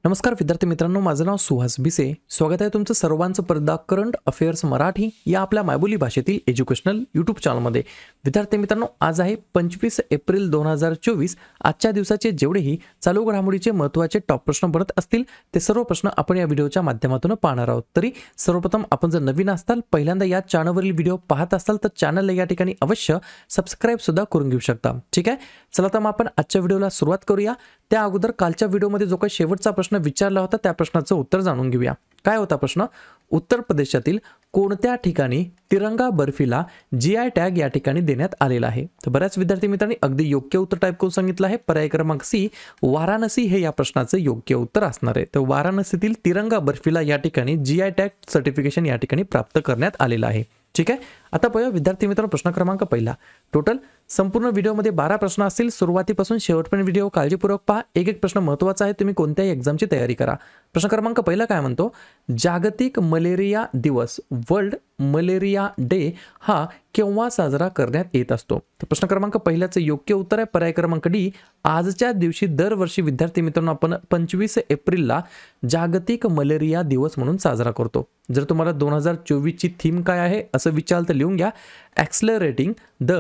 नमस्कार विद्यार्थी मित्रांनो, माझं नाव सुहास भिसे. स्वागत आहे तुमचं सर्वांचं परदा करंट अफेअर्स मराठी या आपल्या मायबोली भाषेतील एज्युकेशनल यूट्यूब चॅनलमध्ये. विद्यार्थी मित्रांनो, आज आहे 25 एप्रिल 2024. आजच्या दिवसाचे जेवढेही चालू घडामोडीचे महत्त्वाचे टॉप प्रश्न बनत असतील ते सर्व प्रश्न आपण या व्हिडिओच्या माध्यमातून पाहणार आहोत. तरी सर्वप्रथम आपण जर नवीन असाल, पहिल्यांदा या चॅनलवरील व्हिडिओ पाहत असाल तर चॅनलला या ठिकाणी अवश्य सबस्क्राईब सुद्धा करून घेऊ शकता. ठीक आहे, चला तर मग आपण आजच्या व्हिडिओला सुरुवात करूया. त्या अगोदर कालच्या व्हिडिओमध्ये जो काही शेवटचा प्रश्न विचारला होता त्या प्रश्नाचं उत्तर जाणून घेऊया. काय होता प्रश्न? उत्तर प्रदेशातील कोणत्या ठिकाणी तिरंगा बर्फीला GI टॅग या ठिकाणी देण्यात आलेला आहे? तर बऱ्याच विद्यार्थी मित्रांनी अगदी योग्य उत्तर टाईप करून सांगितलं आहे. पर्याय क्रमांक सी, वाराणसी हे या प्रश्नाचं योग्य उत्तर असणार आहे. तर वाराणसीतील तिरंगा बर्फीला या ठिकाणी GI टॅग सर्टिफिकेशन या ठिकाणी प्राप्त करण्यात आलेलं आहे. ठीक आहे, आता पाहूया विद्यार्थी मित्रांनो प्रश्न क्रमांक पहिला. टोटल संपूर्ण व्हिडिओमध्ये 12 प्रश्न असतील. सुरुवातीपासून शेवटपर्यंत व्हिडिओ काळजीपूर्वक पहा. एक एक प्रश्न महत्त्वाचा आहे, तुम्ही कोणत्याही एक्झामची तयारी करा. प्रश्न क्रमांक पहिला काय म्हणतो? जागतिक मलेरिया दिवस, वर्ल्ड मलेरिया डे हा केव्हा साजरा करण्यात येत असतो? तर प्रश्न क्रमांक पहिल्याचं योग्य उत्तर आहे पर्याय क्रमांक डी, आजच्या दिवशी. दरवर्षी विद्यार्थी मित्रांनो आपण 25 एप्रिलला जागतिक मलेरिया दिवस म्हणून साजरा करतो. जर तुम्हाला 2024 ची थीम काय आहे असं विचारलं तर लिहून घ्या, accelerating the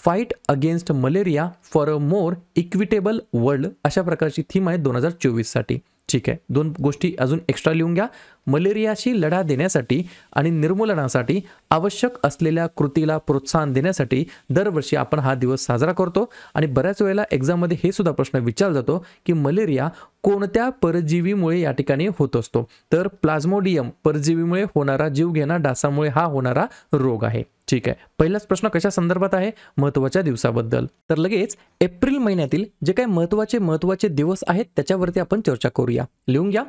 fight against malaria for a more equitable world. अशा प्रकारची थीम आहे 2024 साठी. ठीक आहे, दोन गोष्टी अजून एक्स्ट्रा लिहून घ्या. मलेरियाशी लढा देण्यासाठी आणि निर्मूलनासाठी आवश्यक असलेल्या कृतीला प्रोत्साहन देण्यासाठी दरवर्षी आपण हा दिवस साजरा करतो. आणि बऱ्याच वेळेला एक्झाममध्ये हे सुद्धा प्रश्न विचारला जातो की मलेरिया कोणत्या परजीवीमुळे या ठिकाणी होत असतो? तर प्लाझ्मोडियम परजीवीमुळे होणारा, जीवघेणा डासामुळे हा होणारा रोग आहे. ठीक आहे, पहिलाच प्रश्न कशा संदर्भात आहे? महत्त्वाच्या दिवसाबद्दल. तर लगेच एप्रिल महिन्यातील जे काही महत्त्वाचे दिवस आहेत त्याच्यावरती आपण चर्चा करूया. लिहून घ्या.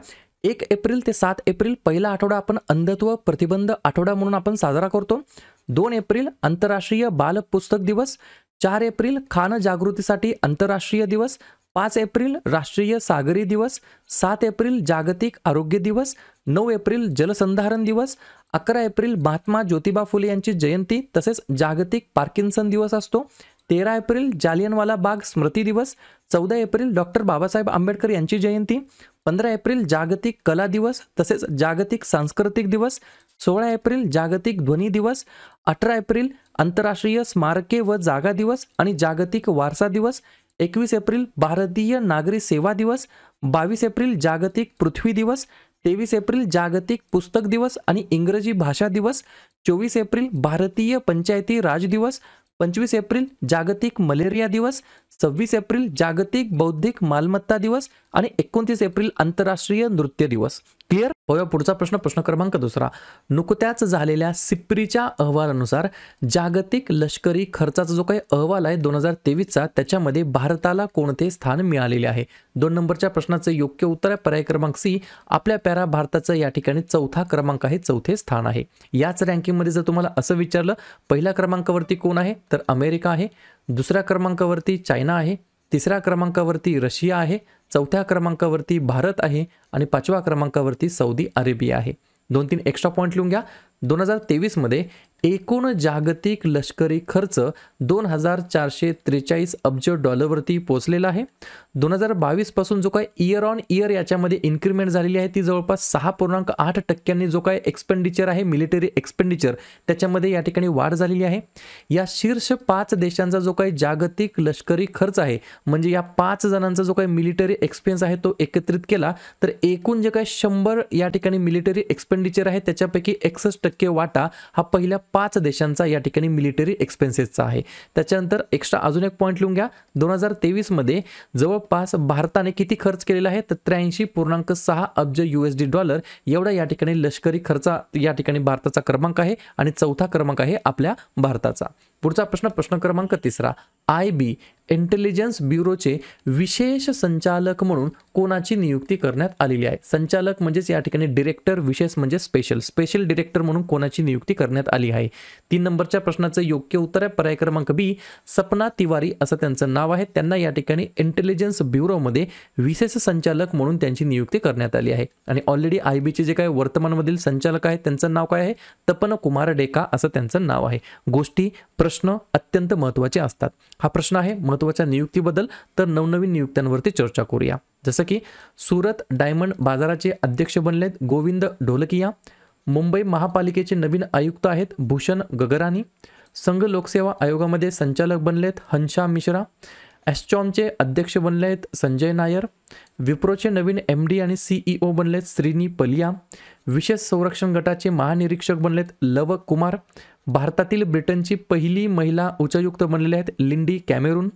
1 एप्रिल ते 7 एप्रिल पहिला आठवडा आपण अंधत्व प्रतिबंध आठवडा म्हणून आपण साजरा करतो. 2 एप्रिल आंतरराष्ट्रीय बाल पुस्तक दिवस. 4 एप्रिल खान जागृतीसाठी आंतरराष्ट्रीय दिवस. 5 एप्रिल राष्ट्रीय सागरी दिवस. 7 एप्रिल जागतिक आरोग्य दिवस. 9 एप्रिल जलसंधारण दिवस. 11 एप्रिल महात्मा ज्योतिबा फुले यांची जयंती तसेच जागतिक पार्किन्सन दिवस असतो. 13 एप्रिल जालियनवाला बाग स्मृती दिवस. 14 एप्रिल डॉक्टर बाबासाहेब आंबेडकर यांची जयंती. 15 एप्रिल जागतिक कला दिवस तसेच जागतिक सांस्कृतिक दिवस. 16 एप्रिल जागतिक ध्वनी दिवस. 18 एप्रिल आंतरराष्ट्रीय स्मारके व जागा दिवस आणि जागतिक वारसा दिवस. 21 एप्रिल भारतीय नागरी सेवा दिवस. 22 एप्रिल जागतिक पृथ्वी दिवस. 23 एप्रिल जागतिक पुस्तक दिवस आणि इंग्रजी भाषा दिवस. 24 एप्रिल भारतीय पंचायती राज दिवस. 25 एप्रिल जागतिक मलेरिया दिवस. 26 एप्रिल जागतिक बौद्धिक मालमत्ता दिवस आणि 29 एप्रिल आंतरराष्ट्रीय नृत्य दिवस. क्लिअर? होय, पुढचा प्रश्न, प्रश्न क्रमांक दुसरा. नुकत्याच झालेल्या सिप्रीच्या अहवालानुसार जागतिक लष्करी खर्चाचा जो काही अहवाल आहे 2023चा त्याच्यामध्ये भारताला कोणते स्थान मिळालेले आहे? 2 नंबरच्या प्रश्नाचं योग्य उत्तर आहे पर्याय क्रमांक सी, आपल्या प्यारा भारताचं या ठिकाणी 4था क्रमांक आहे, 4थे स्थान आहे. याच रँकिंगमध्ये जर तुम्हाला असं विचारलं पहिल्या क्रमांकावरती कोण आहे तर अमेरिका आहे. दुसऱ्या क्रमांकावरती चायना आहे. तिसऱ्या क्रमांकावरती रशिया आहे. 4थ्या क्रमांकावरती भारत आहे आणि 5व्या क्रमांकावरती सौदी अरेबिया आहे. 2-3 एक्स्ट्रा पॉईंट लिहून घ्या. 2023 मध्ये एकूण जागतिक लष्करी खर्च $2,443 अब्ज वरती पोहोचलेला आहे. 2022 पासून जो काही इयर ऑन इयर याच्यामध्ये इन्क्रीमेंट झालेली आहे ती जवळपास 6.8% जो काही एक्सपेंडिचर आहे मिलिटरी एक्सपेंडिचर त्याच्यामध्ये या ठिकाणी वाढ झालेली आहे. या शीर्ष 5 देशांचा जो काही जागतिक लष्करी खर्च आहे म्हणजे या 5 जणांचा जो काही मिलिटरी एक्सपेन्स आहे तो एकत्रित केला तर एकूण जे काही 100 या ठिकाणी मिलिटरी एक्सपेंडिचर आहे त्याच्यापैकी 61% वाटा हा पहिल्या 5 देशांचा या ठिकाणी मिलिटरी एक्सपेन्सेसचा आहे. त्याच्यानंतर एक्स्ट्रा अजून एक पॉईंट लिहून घ्या. 2023 मध्ये जवळपास भारताने किती खर्च केलेला आहे तर 83.6 अब्ज $, एवढा या ठिकाणी लष्करी खर्च या ठिकाणी भारताचा क्रमांक आहे आणि 4था क्रमांक आहे आपल्या भारताचा. पुढचा प्रश्न, प्रश्न क्रमांक तिसरा. IB इंटेलिजन्स ब्युरोचे विशेष संचालक म्हणून कोणाची नियुक्ती करण्यात आलेली आहे? संचालक म्हणजेच या ठिकाणी डिरेक्टर, विशेष म्हणजे स्पेशल डिरेक्टर म्हणून कोणाची नियुक्ती करण्यात आली आहे? 3 नंबरच्या प्रश्नाचं योग्य उत्तर आहे पर्याय क्रमांक बी, सपना तिवारी असं त्यांचं नाव आहे. त्यांना या ठिकाणी इंटेलिजन्स ब्युरोमध्ये विशेष संचालक म्हणून त्यांची नियुक्ती करण्यात आली आहे. आणि ऑलरेडी IBचे जे काही वर्तमानमधील संचालक आहेत त्यांचं नाव काय आहे? तपन कुमार डेका असं त्यांचं नाव आहे. गोष्टी प्रश्न अत्यंत महत्त्वाचे असतात. हा प्रश्न आहे महत्त्वाच्या नियुक्तीबद्दल, तर नवनवीन नियुक्त्यांवरती चर्चा करूया. जसं की सुरत डायमंड बाजाराचे अध्यक्ष बनलेत गोविंद ढोलकिया. मुंबई महापालिकेचे नवीन आयुक्त आहेत भूषण गगरानी. संघ लोकसेवा आयोगामध्ये संचालक बनलेत हंशा मिश्रा. ॲस्टॉमचे अध्यक्ष बनले आहेत संजय नायर. विप्रोचे नवीन MD आणि CEO बनलेत श्रीनी पलिया. विशेष संरक्षण गटाचे महानिरीक्षक बनलेत लव कुमार. भारतातील ब्रिटनची पहिली महिला उच्चायुक्त बनलेले आहेत लिंडी कॅमेरून.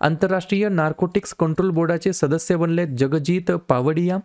आंतरराष्ट्रीय नार्कोटिक्स कंट्रोल बोर्डाचे सदस्य बनलेत जगजीत पावडिया.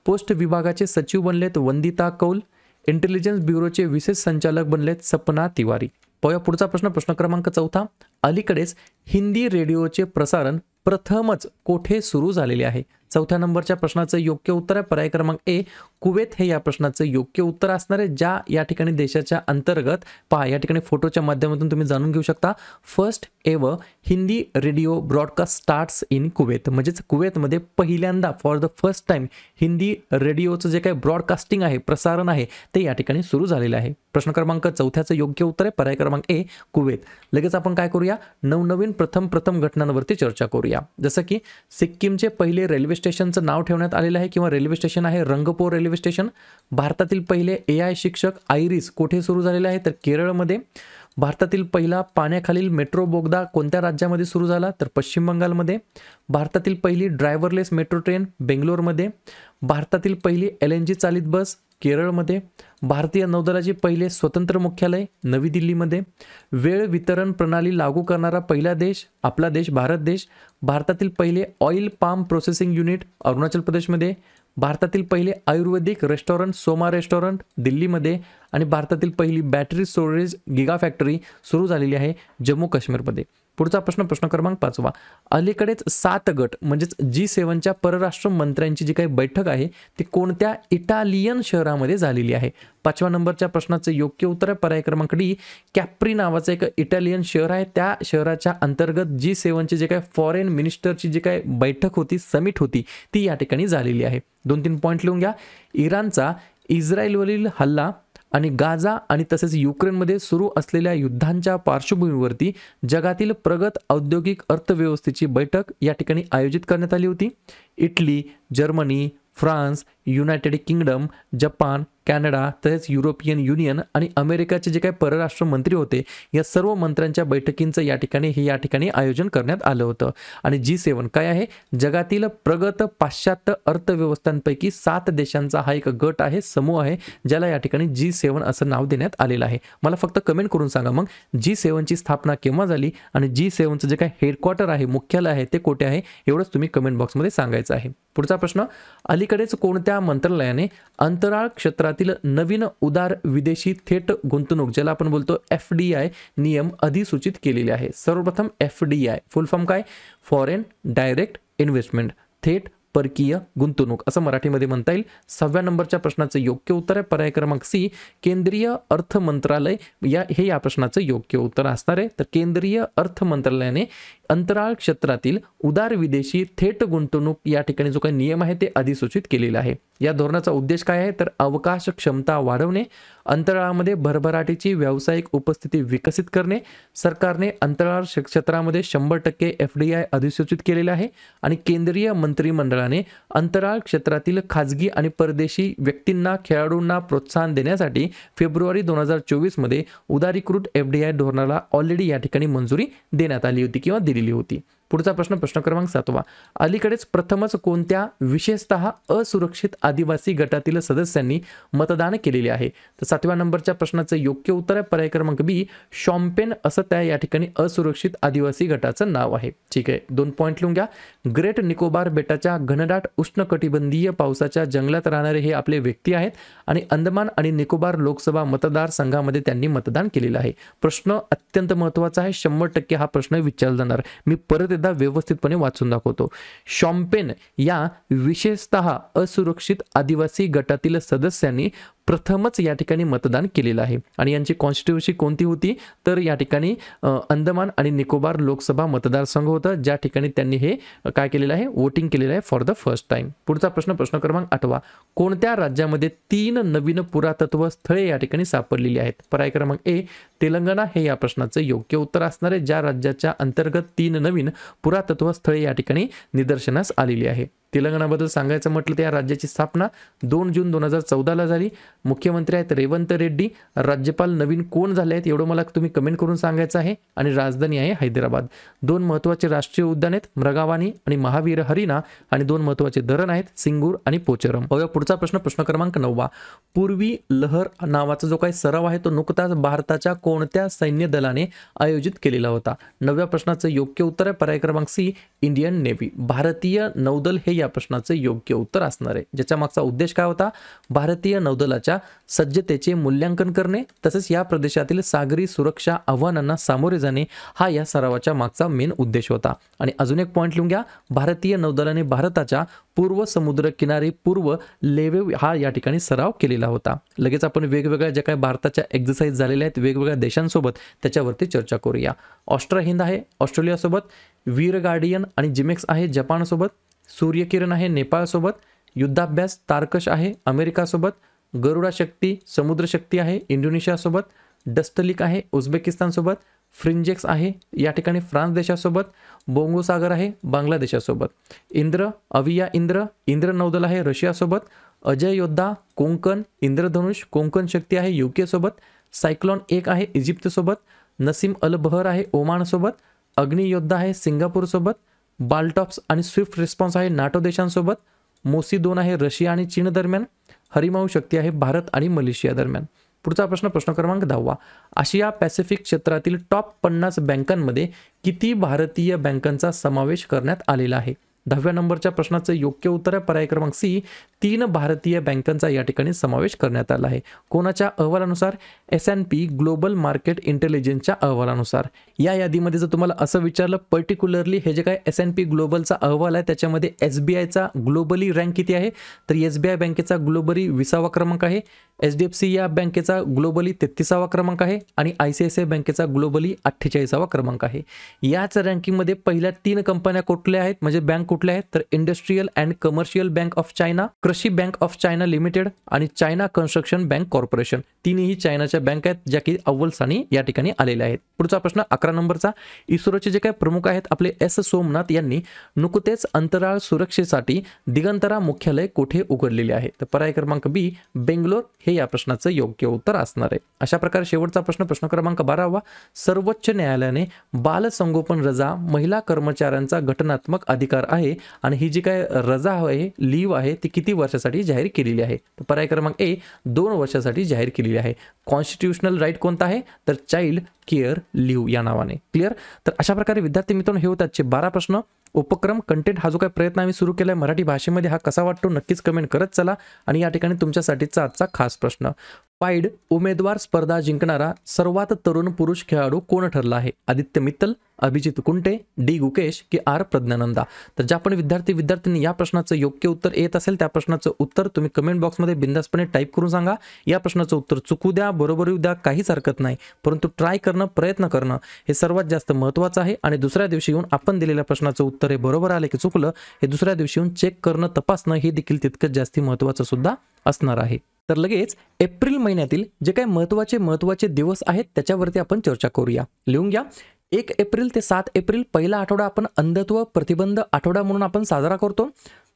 पोस्ट विभागाचे सचिव बनलेत वंदिता कौल. इंटेलिजन्स ब्युरोचे विशेष संचालक बनलेत सपना तिवारी. पाहूया पुढचा प्रश्न क्रमांक 4. अलीकडेच हिंदी रेडिओचे प्रसारण प्रथमच कोठे सुरू झालेले आहे? 4थ्या नंबरच्या प्रश्नाचं योग्य उत्तर आहे पर्याय क्रमांक ए कुवेत हे या प्रश्नाचं योग्य उत्तर असणार आहे. ज्या या ठिकाणी देशाच्या अंतर्गत पहा या ठिकाणी फोटोच्या माध्यमातून तुम्ही जाणून घेऊ शकता. First ever Hindi radio broadcast starts in Kuwait, म्हणजेच कुवेतमध्ये पहिल्यांदा for the first time Hindi रेडिओचं जे काही ब्रॉडकास्टिंग आहे प्रसारण आहे ते या ठिकाणी सुरू झालेलं आहे. प्रश्न क्रमांक 4चं योग्य उत्तर आहे पर्याय क्रमांक ए कुवेत. लगेच आपण काय करूया नवनवीन प्रथम घटनांवरती चर्चा करूया. जसं की सिक्कीमचे पहिले रेल्वे स्टेशनचं नाव ठेवण्यात आलेलं आहे किंवा रेल्वे स्टेशन आहे रंगपूर रेल्वे स्टेशन. भारतातील पहिले AI शिक्षक आयरिस कोठे सुरू झालेले आहे तर केरळमध्ये. भारतातील पहिला पाण्याखालील मेट्रो बोगदा कोणत्या राज्यामध्ये सुरू झाला तर पश्चिम बंगालमध्ये. भारतातील पहिली ड्रायव्हरलेस मेट्रो ट्रेन बेंगलोरमध्ये. भारतातील पहिली LNG चालित बस केरळमध्ये. भारतीय नौदलाचे पहिले स्वतंत्र मुख्यालय नवी दिल्लीमध्ये. वेळ वितरण प्रणाली लागू करणारा पहिला देश आपला देश भारत देश. भारतातील पहिले oil palm processing unit Arunachal प्रदेशमध्ये. भारतातील पहिले आयुर्वेदिक रेस्टॉरंट सोमा रेस्टॉरंट दिल्लीमध्ये. आणि भारतातील पहिली बॅटरी स्टोरेज गिगा फॅक्टरी सुरू झालेली आहे जम्मू काश्मीरमध्ये. पुढचा प्रश्न क्रमांक 5. अलीकडेच 7 गट म्हणजेच G7च्या परराष्ट्र मंत्र्यांची जी काही बैठक आहे ती कोणत्या इटालियन शहरामध्ये झालेली आहे? 5व्या नंबरच्या प्रश्नाचं योग्य उत्तर आहे पर्याय क्रमांक डी कॅप्री नावाचं एक इटालियन शहर आहे. त्या शहराच्या अंतर्गत G7ची जे काही फॉरेन मिनिस्टरची जी काही बैठक होती समिट होती ती या ठिकाणी झालेली आहे. 2-3 पॉईंट लिहून घ्या. इराणचा इस्रायलवरील हल्ला आणि गाझा आणि तसेच युक्रेनमध्ये सुरू असलेल्या युद्धांच्या पार्श्वभूमीवरती जगातील प्रगत औद्योगिक अर्थव्यवस्थेची बैठक या ठिकाणी आयोजित करण्यात आली होती. Italy, Germany, France, United kingdom, Japan, Canada तसेच युरोपियन युनियन आणि अमेरिकाचे जे काही परराष्ट्र मंत्री होते या सर्व मंत्र्यांच्या बैठकींचं या ठिकाणी आयोजन करण्यात आलं होतं. आणि G7 काय आहे जगातील प्रगत पाश्चात्य अर्थव्यवस्थांपैकी 7 देशांचा हा एक गट आहे समूह आहे ज्याला या ठिकाणी G7 असं नाव देण्यात आलेलं आहे. मला फक्त कमेंट करून सांगा मग G7ची स्थापना केव्हा झाली आणि G7चं जे काही हेडक्वार्टर आहे मुख्यालय आहे ते कोठे आहे एवढंच तुम्ही कमेंट बॉक्समध्ये सांगायचं आहे. पुढचा प्रश्न अलीकडेच कोणत्या मंत्रालयाने अंतराळ क्षेत्रातील नवीन उदार विदेशी थेट गुंतवणूक ज्याला आपण बोलतो FDI नियम अधिसूचित केलेले आहे? सर्वप्रथम FDI फुल फॉर्म काय फॉरेन डायरेक्ट इन्व्हेस्टमेंट थेट परकीय गुंतवणूक असं मराठीमध्ये म्हणता येईल. 6व्या नंबरच्या प्रश्नाचं योग्य उत्तर आहे पर्याय क्रमांक सी केंद्रीय अर्थ मंत्रालय हे या प्रश्नाचं योग्य उत्तर असणार आहे. तर केंद्रीय अर्थ मंत्रालयाने अंतराळ क्षेत्रातील उदार विदेशी थेट गुंतवणूक या ठिकाणी जो काही नियम आहे ते अधिसूचित केलेला आहे. या धोरणाचा उद्देश काय आहे तर अवकाश क्षमता वाढवणे, अंतराळामध्ये भरभराटीची व्यावसायिक उपस्थिती विकसित करणे. सरकारने अंतराळ क्षेत्रामध्ये 100% FDI अधिसूचित केलेला आहे आणि केंद्रीय मंत्रिमंडळाने अंतराळ क्षेत्रातील खाजगी आणि परदेशी व्यक्तींना खेळाडूंना प्रोत्साहन देण्यासाठी फेब्रुवारी 2024 मध्ये उदारीकृत FDI धोरणाला ऑलरेडी या ठिकाणी मंजुरी देण्यात आली होती किंवा दिलेली होती. पुढचा प्रश्न क्रमांक 7. अलीकडेच प्रथमच कोणत्या विशेषतः असुरक्षित आदिवासी गटातील सदस्यांनी मतदान केलेले आहे? तर 7व्या नंबरच्या प्रश्नाचं योग्य उत्तर आहे पर्याय क्रमांक बी शॉम्पेन असं त्या या ठिकाणी असुरक्षित आदिवासी गटाचं नाव आहे. ठीक आहे 2 पॉईंट लिहून घ्या. ग्रेट निकोबार बेटाच्या घनदाट उष्णकटिबंधीय पावसाच्या जंगलात राहणारे हे आपले व्यक्ती आहेत आणि अंदमान आणि निकोबार लोकसभा मतदारसंघामध्ये त्यांनी मतदान केलेलं आहे. प्रश्न अत्यंत महत्त्वाचा आहे 100% हा प्रश्न विचारला जाणार. मी परत व्यवस्थितपणे वाचून दाखवतो. शॉम्पेन या विशेषतः असुरक्षित आदिवासी गटातील सदस्यांनी प्रथमच या ठिकाणी मतदान केलेलं आहे आणि यांची कॉन्स्टिट्युन्सी कोणती होती तर या ठिकाणी अंदमान आणि निकोबार लोकसभा मतदारसंघ होतं, ज्या ठिकाणी त्यांनी हे काय केलेलं आहे, वोटिंग केलेलं आहे फॉर द फर्स्ट टाइम. पुढचा प्रश्न क्रमांक 8. कोणत्या राज्यामध्ये 3 नवीन पुरातत्व स्थळे या ठिकाणी सापडलेली आहेत? पर्याय क्रमांक ए तेलंगणा हे या प्रश्नाचं योग्य उत्तर असणार आहे, ज्या राज्याच्या अंतर्गत 3 नवीन पुरातत्व स्थळे या ठिकाणी निदर्शनास आलेली आहे. तेलंगणाबद्दल सांगायचं म्हटलं तर या राज्याची स्थापना 2 जून 2014ला झाली. मुख्यमंत्री आहेत रेवंत रेड्डी. राज्यपाल नवीन कोण झाले आहेत एवढं मला तुम्ही कमेंट करून सांगायचं आहे. आणि राजधानी आहे हैदराबाद. 2 महत्त्वाचे राष्ट्रीय उद्यान आहेत मृगावानी आणि महावीर हरिना आणि 2 महत्त्वाचे धरण आहेत सिंगूर आणि पोचरम. पुढचा प्रश्न क्रमांक 9. पूर्वी लहर नावाचा जो काही सराव आहे तो नुकताच भारताच्या कोणत्या सैन्य दलाने आयोजित केलेला होता? 9व्या प्रश्नाचं योग्य उत्तर आहे पर्याय क्रमांक सी इंडियन नेव्ही. भारतीय नौदल हे या प्रश्नाचं योग्य उत्तर असणार आहे, ज्याच्या मागचा उद्देश काय होता? भारतीय नौदलाच्या सज्जतेचे मूल्यांकन करणे तसेच या प्रदेशातील सागरी सुरक्षा आव्हानांना सामोरे जाणे हा या सरावाच्या मागचा मेन उद्देश होता. आणि अजून एक पॉईंट लिहून घ्या, भारतीय नौदलाने भारताच्या पूर्व समुद्र किनारी पूर्व लेवेव हा या ठिकाणी सराव केलेला होता. लगेच आपण वेगवेगळ्या ज्या काही भारताच्या एक्झरसाइज झालेल्या आहेत वेगवेगळ्या देशांसोबत त्याच्यावरती चर्चा करूया. ऑस्ट्रा हिंद आहे ऑस्ट्रेलियासोबत, वीर गार्डियन आणि जिमेक्स आहे जपानसोबत, सूर्यकिरण आहे नेपाळसोबत, युद्धाभ्यास तारकश आहे अमेरिकासोबत, गरुडा शक्ती समुद्र शक्ती आहे इंडोनेशियासोबत, डस्टलिक आहे उझबेकिस्तानसोबत, फ्रिंजेक्स आहे या ठिकाणी फ्रान्स देशासोबत, बोंगो सागर आहे बांगलादेशासोबत, इंद्र नौदल आहे रशियासोबत, अजय योद्धा कोंकण इंद्रधनुष कोंकण शक्ती आहे यूके सोबत, सायक्लोन 1 आहे इजिप्तसोबत, नसीम अल बहर आहे ओमानसोबत, अग्नियोद्धा आहे सिंगापूरसोबत, बाल्टॉप्स आणि स्विफ्ट रिस्पॉन्स आहे नाटो देशांसोबत, मोसी 2 आहे रशिया आणि चीन दरम्यान, हरिमाऊ शक्ती आहे भारत आणि मलेशिया दरम्यान. पुढचा प्रश्न क्रमांक 10. आशिया पॅसिफिक क्षेत्रातील टॉप 50 बँकांमध्ये किती भारतीय बँकांचा समावेश करण्यात आलेला आहे? 10व्या नंबरच्या प्रश्नाचं योग्य उत्तर आहे पर्याय क्रमांक सी 3 भारतीय बँकांचा या ठिकाणी समावेश करण्यात आला आहे. कोणाच्या अहवालानुसार? S&P ग्लोबल मार्केट इंटेलिजन्सच्या अहवालानुसार. या यादीमध्ये जर तुम्हाला असं विचारलं पर्टिक्युलरली हे जे काय S&P ग्लोबलचा अहवाल आहे त्याच्यामध्ये SBIचा ग्लोबली रँक किती आहे तर SBI बँकेचा ग्लोबली 20वा क्रमांक आहे, HDFC या बँकेचा ग्लोबली 33वा क्रमांक आहे आणि ICICI बँकेचा ग्लोबली 48वा क्रमांक आहे. याच रँकिंगमध्ये पहिल्या 3 कंपन्या कुठल्या आहेत म्हणजे बँक कुठल्या आहेत तर industrial and commercial bank of China, कृषी बँक ऑफ चायना लिमिटेड आणि चायना कन्स्ट्रक्शन बँक कॉर्पोरेशन. तिन्ही चायनाच्या बँक आहेत ज्या की अव्वल स्थानी या ठिकाणी आलेल्या आहेत. पुढचा प्रश्न 11 नंबरचा. इस्रोचे जे काही प्रमुख आहेत आपले S सोमनाथ यांनी नुकतेच अंतराळ सुरक्षेसाठी दिगंतरा मुख्यालय कोठे उघडलेले आहे तर पर्याय क्रमांक बी बेंगलोर हे या प्रश्नाचं योग्य उत्तर असणार आहे. अशा प्रकारे शेवटचा प्रश्न क्रमांक 12. सर्वोच्च न्यायालयाने बालसंगोपन रजा महिला कर्मचाऱ्यांचा घटनात्मक अधिकार आहे आणि ही जी काय रजा आहे लीव्ह आहे ती किती वर्षासाठी जाहीर केलेली आहे तर पर्याय क्रमांक ए 2 वर्षासाठी जाहीर केलेली आहे. कॉन्स्टिट्युशनल राईट कोणता आहे तर चाइल्ड केअर लीव्ह या नावाने. क्लिअर. तर अशा प्रकारे विद्यार्थी मित्रांनो हे होते आजचे 12 प्रश्न. उपक्रम कंटेंट हा जो काही प्रयत्न आम्ही सुरू केला आहे मराठी भाषेमध्ये हा कसा वाटतो नक्कीच कमेंट करत चला. आणि या ठिकाणी तुमच्यासाठीचा आजचा खास प्रश्न, पाईड उमेदवार स्पर्धा जिंकणारा सर्वात तरुण पुरुष खेळाडू कोण ठरला आहे? आदित्य मित्तल, अभिजित कुंटे, डी गुकेश की आर प्रज्ञानंदा. तर ज्या पण विद्यार्थ्यांनी या प्रश्नाचं योग्य उत्तर येत असेल त्या प्रश्नाचं उत्तर तुम्ही कमेंट बॉक्समध्ये बिंदासपणे टाईप करून सांगा. या प्रश्नाचं उत्तर चुकू द्या बरोबर येऊ द्या काहीच हरकत नाही, परंतु ट्राय करणं प्रयत्न करणं हे सर्वात जास्त महत्त्वाचं आहे. आणि दुसऱ्या दिवशी येऊन आपण दिलेल्या प्रश्नाचं उत्तर हे बरोबर आले की चुकलं हे दुसऱ्या दिवशी येऊन चेक करणं तपासणं हे देखील तितकंच जास्ती महत्त्वाचं सुद्धा असणार आहे. तर लगेच एप्रिल महिन्यातील जे काही महत्त्वाचे दिवस आहेत त्याच्यावरती आपण चर्चा करूया. लिहून घ्या. 1 एप्रिल ते 7 एप्रिल पहिला आठवडा आपण अंधत्व प्रतिबंध आठवडा म्हणून आपण साजरा करतो.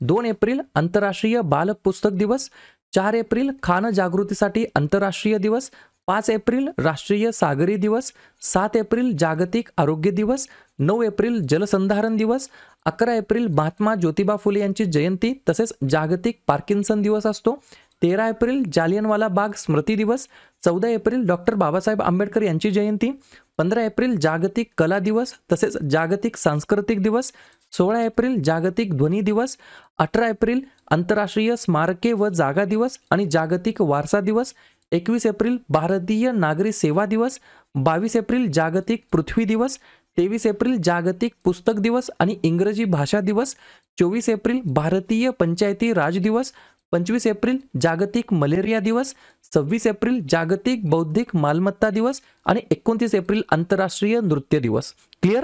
2 एप्रिल आंतरराष्ट्रीय बाल पुस्तक दिवस, 4 एप्रिल खान जागृतीसाठी आंतरराष्ट्रीय दिवस, 5 एप्रिल राष्ट्रीय सागरी दिवस, 7 एप्रिल जागतिक आरोग्य दिवस, 9 एप्रिल जलसंधारण दिवस, 11 एप्रिल महात्मा ज्योतिबा फुले यांची जयंती तसेच जागतिक पार्किन्सन दिवस असतो, 13 एप्रिल जालियनवाला बाग स्मृती दिवस, 14 एप्रिल डॉक्टर बाबासाहेब आंबेडकर यांची जयंती, 15 एप्रिल जागतिक कला दिवस तसेच जागतिक सांस्कृतिक दिवस, 16 एप्रिल जागतिक ध्वनी दिवस, 18 एप्रिल आंतरराष्ट्रीय स्मारके व जागा दिवस आणि जागतिक वारसा दिवस, 21 एप्रिल भारतीय नागरी सेवा दिवस, 22 एप्रिल जागतिक पृथ्वी दिवस, 23 एप्रिल जागतिक पुस्तक दिवस आणि इंग्रजी भाषा दिवस, 24 एप्रिल भारतीय पंचायती राज दिवस, 25 एप्रिल जागतिक मलेरिया दिवस, 26 एप्रिल जागतिक बौद्धिक मालमत्ता दिवस आणि 29 एप्रिल आंतरराष्ट्रीय नृत्य दिवस. क्लिअर?